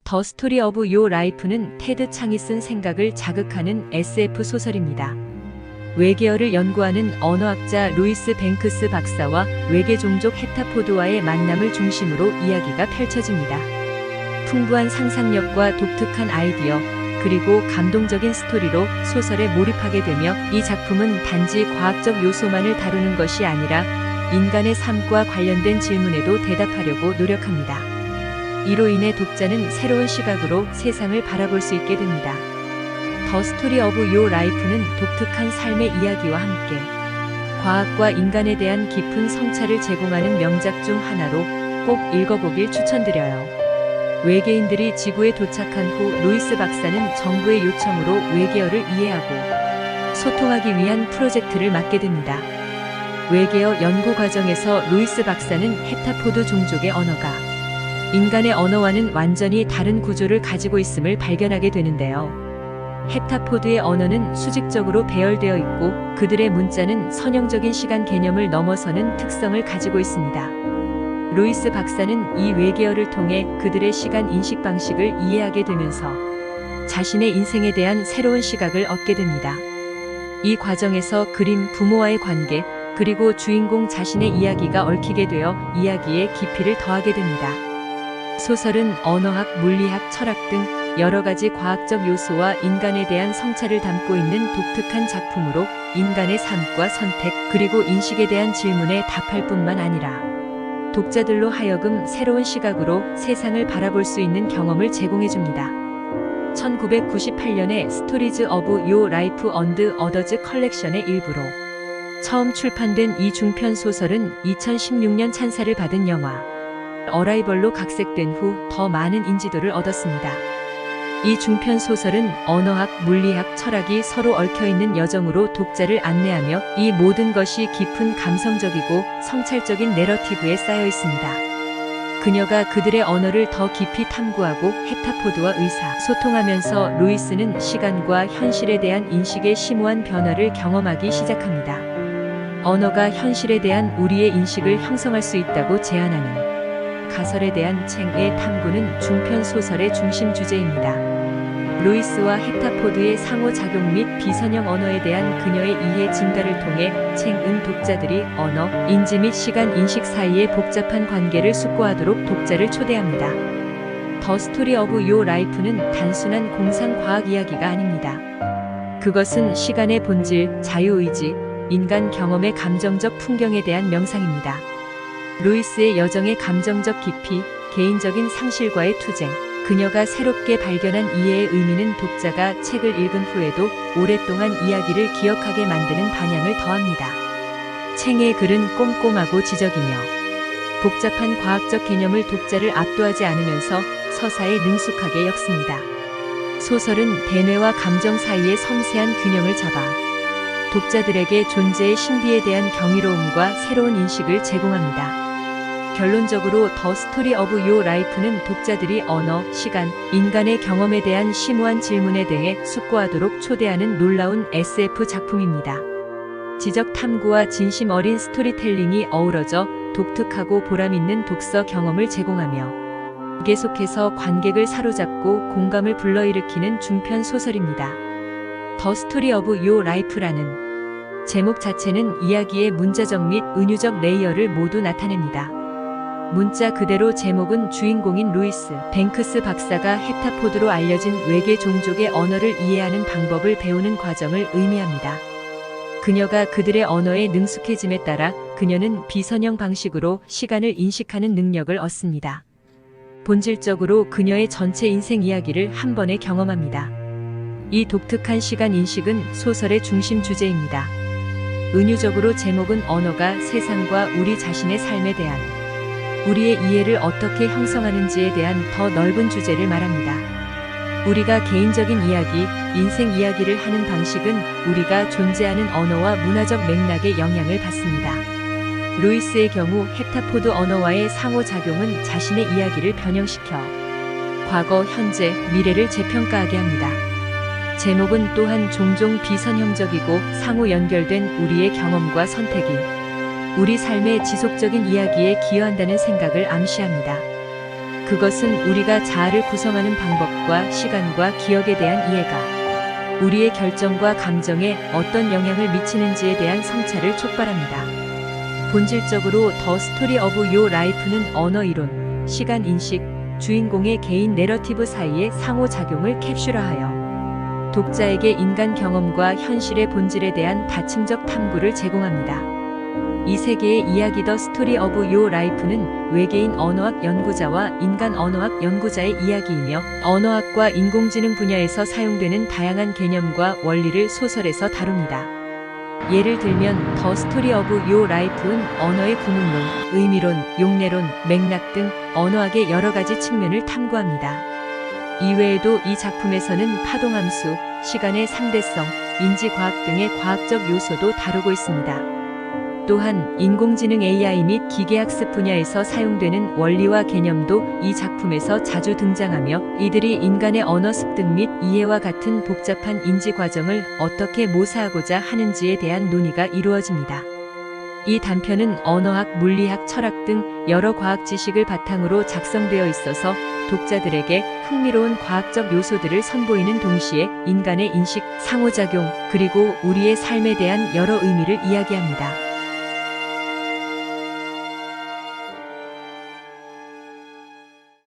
더 스토리 오브 요 라이프는 테드 창이 쓴 생각을 자극하는 SF 소설입니다. 외계어를 연구하는 언어학자 루이스 뱅크스 박사와 외계 종족 헥타포드와의 만남을 중심으로 이야기가 펼쳐집니다. 풍부한 상상력과 독특한 아이디어, 그리고 감동적인 스토리로 소설에 몰입하게 되며, 이 작품은 단지 과학적 요소만을 다루는 것이 아니라 인간의 삶과 관련된 질문에도 대답하려고 노력합니다. 이로 인해 독자는 새로운 시각으로 세상을 바라볼 수 있게 됩니다. 더 스토리 오브 요 라이프는 독특한 삶의 이야기와 함께 과학과 인간에 대한 깊은 성찰을 제공하는 명작 중 하나로 꼭 읽어보길 추천드려요. 외계인들이 지구에 도착한 후 루이스 박사는 정부의 요청으로 외계어를 이해하고 소통하기 위한 프로젝트를 맡게 됩니다. 외계어 연구 과정에서 루이스 박사는 헥타포드 종족의 언어가 인간의 언어와는 완전히 다른 구조를 가지고 있음을 발견하게 되는데요. 헥타포드의 언어는 수직적으로 배열되어 있고, 그들의 문자는 선형적인 시간 개념을 넘어서는 특성을 가지고 있습니다. 루이스 박사는 이 외계어를 통해 그들의 시간 인식 방식을 이해하게 되면서 자신의 인생에 대한 새로운 시각을 얻게 됩니다. 이 과정에서 그림, 부모와의 관계, 그리고 주인공 자신의 이야기가 얽히게 되어 이야기의 깊이를 더하게 됩니다. 소설은 언어학, 물리학, 철학 등 여러 가지 과학적 요소와 인간에 대한 성찰을 담고 있는 독특한 작품으로 인간의 삶과 선택, 그리고 인식에 대한 질문에 답할 뿐만 아니라 독자들로 하여금 새로운 시각으로 세상을 바라볼 수 있는 경험을 제공해줍니다. 1998년에 스토리즈 오브 요 라이프 언드 어더즈 컬렉션의 일부로 처음 출판된 이 중편 소설은 2016년 찬사를 받은 영화 어라이벌로 각색된 후 더 많은 인지도를 얻었습니다. 이 중편 소설은 언어학, 물리학, 철학이 서로 얽혀있는 여정으로 독자를 안내하며, 이 모든 것이 깊은 감성적이고 성찰적인 내러티브에 쌓여 있습니다. 그녀가 그들의 언어를 더 깊이 탐구하고 헥타포드와 의사소통하면서 루이스는 시간과 현실에 대한 인식의 심오한 변화를 경험하기 시작합니다. 언어가 현실에 대한 우리의 인식을 형성할 수 있다고 제안하는 가설에 대한 챙의 탐구는 중편 소설의 중심 주제입니다. 루이스와 헥타포드의 상호작용 및 비선형 언어에 대한 그녀의 이해 증가를 통해 챙은 독자들이 언어, 인지 및 시간 인식 사이의 복잡한 관계를 숙고하도록 독자를 초대합니다. 더 스토리 오브 요 라이프는 단순한 공상과학 이야기가 아닙니다. 그것은 시간의 본질, 자유의지, 인간 경험의 감정적 풍경에 대한 명상입니다. 루이스의 여정의 감정적 깊이, 개인적인 상실과의 투쟁, 그녀가 새롭게 발견한 이해의 의미는 독자가 책을 읽은 후에도 오랫동안 이야기를 기억하게 만드는 반향을 더합니다. 챙의 글은 꼼꼼하고 지적이며 복잡한 과학적 개념을 독자를 압도하지 않으면서 서사에 능숙하게 엮습니다. 소설은 대뇌와 감정 사이의 섬세한 균형을 잡아 독자들에게 존재의 신비에 대한 경이로움과 새로운 인식을 제공합니다. 결론적으로 더 스토리 오브 요 라이프는 독자들이 언어, 시간, 인간의 경험에 대한 심오한 질문에 대해 숙고하도록 초대하는 놀라운 SF 작품입니다. 지적 탐구와 진심 어린 스토리텔링이 어우러져 독특하고 보람있는 독서 경험을 제공하며 계속해서 관객을 사로잡고 공감을 불러일으키는 중편 소설입니다. 더 스토리 오브 요 라이프라는 제목 자체는 이야기의 문자적 및 은유적 레이어를 모두 나타냅니다. 문자 그대로 제목은 주인공인 루이스 뱅크스 박사가 헥타포드로 알려진 외계 종족의 언어를 이해하는 방법을 배우는 과정을 의미합니다. 그녀가 그들의 언어에 능숙해짐에 따라 그녀는 비선형 방식으로 시간을 인식하는 능력을 얻습니다. 본질적으로 그녀의 전체 인생 이야기를 한 번에 경험합니다. 이 독특한 시간 인식은 소설의 중심 주제입니다. 은유적으로 제목은 언어가 세상과 우리 자신의 삶에 대한 우리의 이해를 어떻게 형성하는지에 대한 더 넓은 주제를 말합니다. 우리가 개인적인 이야기, 인생 이야기를 하는 방식은 우리가 존재하는 언어와 문화적 맥락의 영향을 받습니다. 루이스의 경우 헥타포드 언어와의 상호작용은 자신의 이야기를 변형시켜 과거, 현재, 미래를 재평가하게 합니다. 제목은 또한 종종 비선형적이고 상호 연결된 우리의 경험과 선택이 우리 삶의 지속적인 이야기에 기여한다는 생각을 암시합니다. 그것은 우리가 자아를 구성하는 방법과 시간과 기억에 대한 이해가 우리의 결정과 감정에 어떤 영향을 미치는지에 대한 성찰을 촉발합니다. 본질적으로 더 스토리 오브 요 라이프는 언어 이론, 시간 인식, 주인공의 개인 내러티브 사이의 상호작용을 캡슐화하여 독자에게 인간 경험과 현실의 본질에 대한 다층적 탐구를 제공합니다. 이 세계의 이야기 더 스토리 오브 요 라이프는 외계인 언어학 연구자와 인간 언어학 연구자의 이야기이며 언어학과 인공지능 분야에서 사용되는 다양한 개념과 원리를 소설에서 다룹니다. 예를 들면 더 스토리 오브 요 라이프는 언어의 구문론, 의미론, 용례론, 맥락 등 언어학의 여러 가지 측면을 탐구합니다. 이외에도 이 작품에서는 파동함수, 시간의 상대성, 인지과학 등의 과학적 요소도 다루고 있습니다. 또한 인공지능 AI 및 기계학습 분야에서 사용되는 원리와 개념도 이 작품에서 자주 등장하며 이들이 인간의 언어 습득 및 이해와 같은 복잡한 인지 과정을 어떻게 모사하고자 하는지에 대한 논의가 이루어집니다. 이 단편은 언어학, 물리학, 철학 등 여러 과학 지식을 바탕으로 작성되어 있어서 독자들에게 흥미로운 과학적 요소들을 선보이는 동시에 인간의 인식, 상호작용, 그리고 우리의 삶에 대한 여러 의미를 이야기합니다.